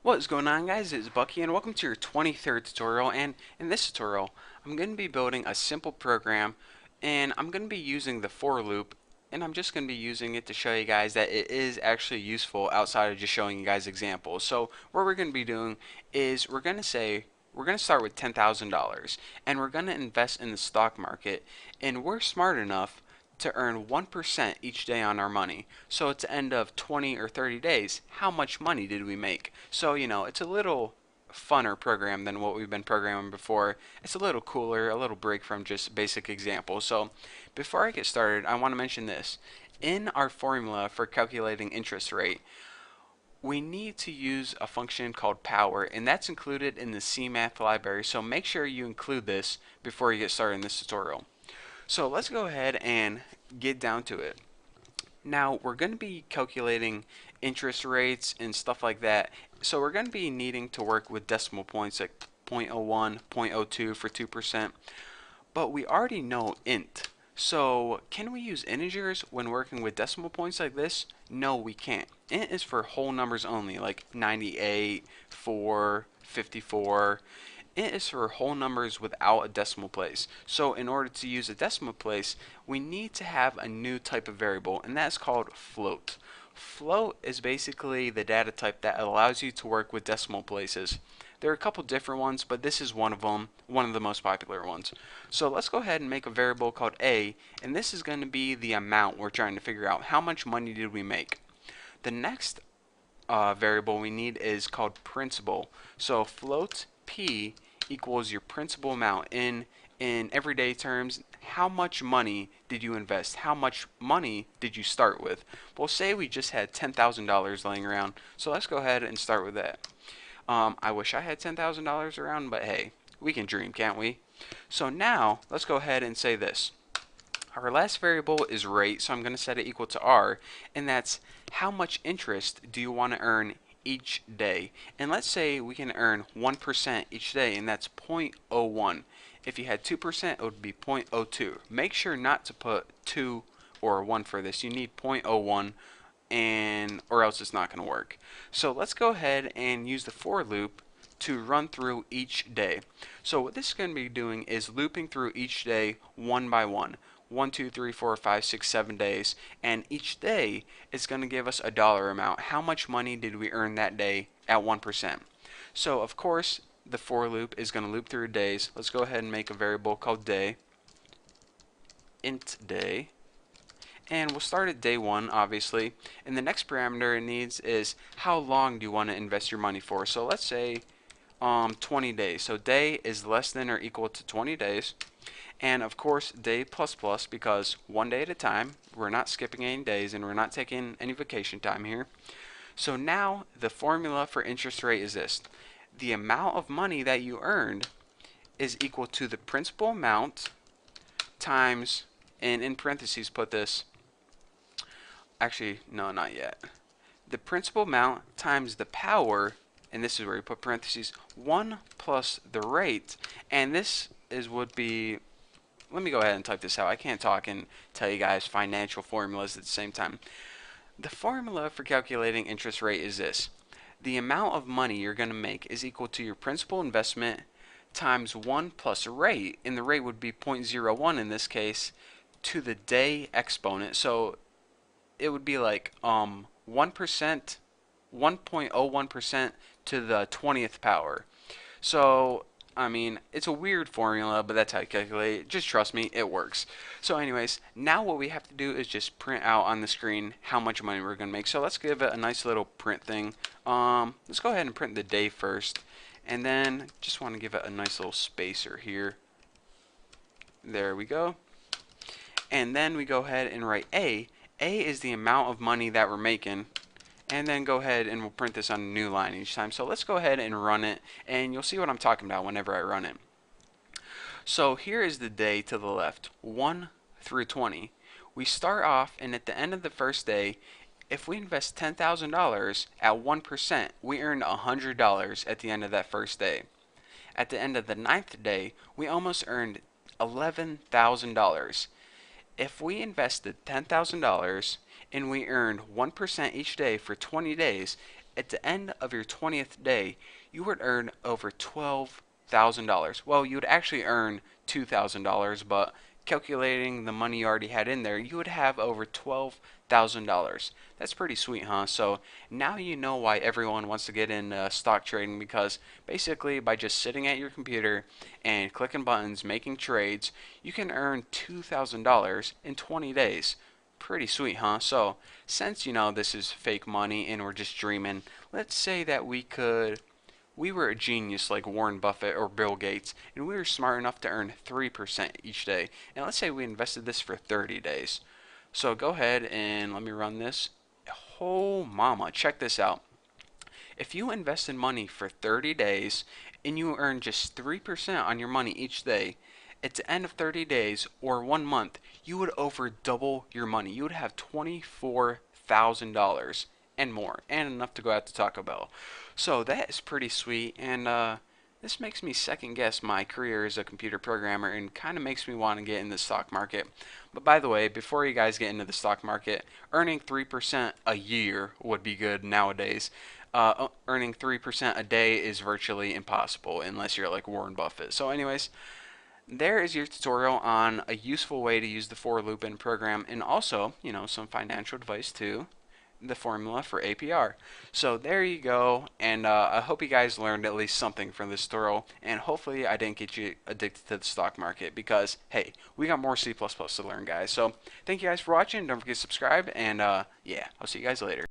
What is going on, guys? It's Bucky and welcome to your 23rd tutorial. And in this tutorial I'm going to be building a simple program, and I'm going to be using the for loop, and I'm just going to be using it to show you guys that it is actually useful outside of just showing you guys examples. So what we're going to be doing is we're going to start with $10,000 and we're going to invest in the stock market, and we're smart enough to earn 1% each day on our money. So at the end of 20 or 30 days, how much money did we make? So, it's a little funner program than what we've been programming before. It's a little cooler, a little break from just basic examples. So before I get started, I want to mention this. In our formula for calculating interest rate, we need to use a function called power, and that's included in the CMath library. So make sure you include this before you get started in this tutorial. So let's go ahead and get down to it. Now we're going to be calculating interest rates and stuff like that. So we're going to be needing to work with decimal points like 0.01, 0.02 for 2%. But we already know int. So can we use integers when working with decimal points like this? No, we can't. Int is for whole numbers only, like 98, 4, 54. Int is for whole numbers without a decimal place. So in order to use a decimal place, we need to have a new type of variable, and that's called float. Float is basically the data type that allows you to work with decimal places. There are a couple different ones, but this is one of them, one of the most popular ones. So let's go ahead and make a variable called a, and this is going to be the amount we're trying to figure out. How much money did we make? The next variable we need is called principal. So float p equals your principal amount. In everyday terms, how much money did you invest? How much money did you start with? Well, say we just had $10,000 laying around, so let's go ahead and start with that. I wish I had $10,000 around, but hey, we can dream, can't we? So now let's go ahead and say this. Our last variable is rate, so I'm going to set it equal to r, and that's how much interest do you want to earn each day. And let's say we can earn 1% each day, and that's 0.01. If you had 2%, it would be 0.02. Make sure not to put 2 or 1 for this. You need 0.01, or else it's not going to work. So let's go ahead and use the for loop to run through each day. So what this is going to be doing is looping through each day one by one. 1, 2, 3, 4, 5, 6, 7 days, and each day is going to give us a dollar amount. How much money did we earn that day at 1%? So of course the for loop is going to loop through days. Let's go ahead and make a variable called day, int day, and we'll start at day 1, obviously, and the next parameter it needs is how long do you want to invest your money for. So let's say 20 days. So day is less than or equal to 20 days. And of course day plus plus, because one day at a time. We're not skipping any days and we're not taking any vacation time here. So now the formula for interest rate is this. The amount of money that you earned is equal to the principal amount times, and in parentheses put this, actually no, not yet, the principal amount times the power, and this is where you put parentheses, 1 plus the rate, and this is would be, let me go ahead and type this out. I can't talk and tell you guys financial formulas at the same time. The formula for calculating interest rate is this. The amount of money you're going to make is equal to your principal investment times 1 plus rate, and the rate would be 0.01 in this case, to the day exponent. So it would be like 1%, 1.01% to the 20th power. So I mean, it's a weird formula, but that's how you calculate it. Just trust me, it works. So anyways, now what we have to do is just print out on the screen how much money we're going to make. So let's give it a nice little print thing. Let's go ahead and print the day first. And then just want to give it a nice little spacer here. There we go. And then we go ahead and write A. A is the amount of money that we're making. And then go ahead and we'll print this on a new line each time. So let's go ahead and run it, and you'll see what I'm talking about whenever I run it. So here is the day to the left, 1 through 20. We start off, and at the end of the first day, if we invest $10,000 at 1%, we earn $100 at the end of that first day. At the end of the 9th day, we almost earned $11,000. If we invested $10,000 and we earned 1% each day for 20 days, at the end of your 20th day, you would earn over $12,000. Well, you would actually earn $2,000, but calculating the money you already had in there, you would have over $12,000. That's pretty sweet, huh? So now you know why everyone wants to get in stock trading, because basically by just sitting at your computer and clicking buttons, making trades, you can earn $2,000 in 20 days. Pretty sweet, huh? So since you know this is fake money and we're just dreaming, let's say that we were a genius like Warren Buffett or Bill Gates, and we were smart enough to earn 3% each day. And let's say we invested this for 30 days. So go ahead and let me run this. Oh, mama, check this out. If you invested money for 30 days and you earn just 3% on your money each day, at the end of 30 days or 1 month, you would over double your money. You would have $24,000 and more, and enough to go out to Taco Bell. So that is pretty sweet, and this makes me second guess my career as a computer programmer and kind of makes me want to get in the stock market. But by the way, before you guys get into the stock market, earning 3% a year would be good nowadays. Earning 3% a day is virtually impossible unless you're like Warren Buffett. So anyways, there is your tutorial on a useful way to use the for loop in a program, and also, you know, some financial advice too, the formula for APR. So there you go, and I hope you guys learned at least something from this tutorial, and hopefully I didn't get you addicted to the stock market, because hey, we got more C++ to learn, guys. So thank you guys for watching. Don't forget to subscribe, and yeah, I'll see you guys later.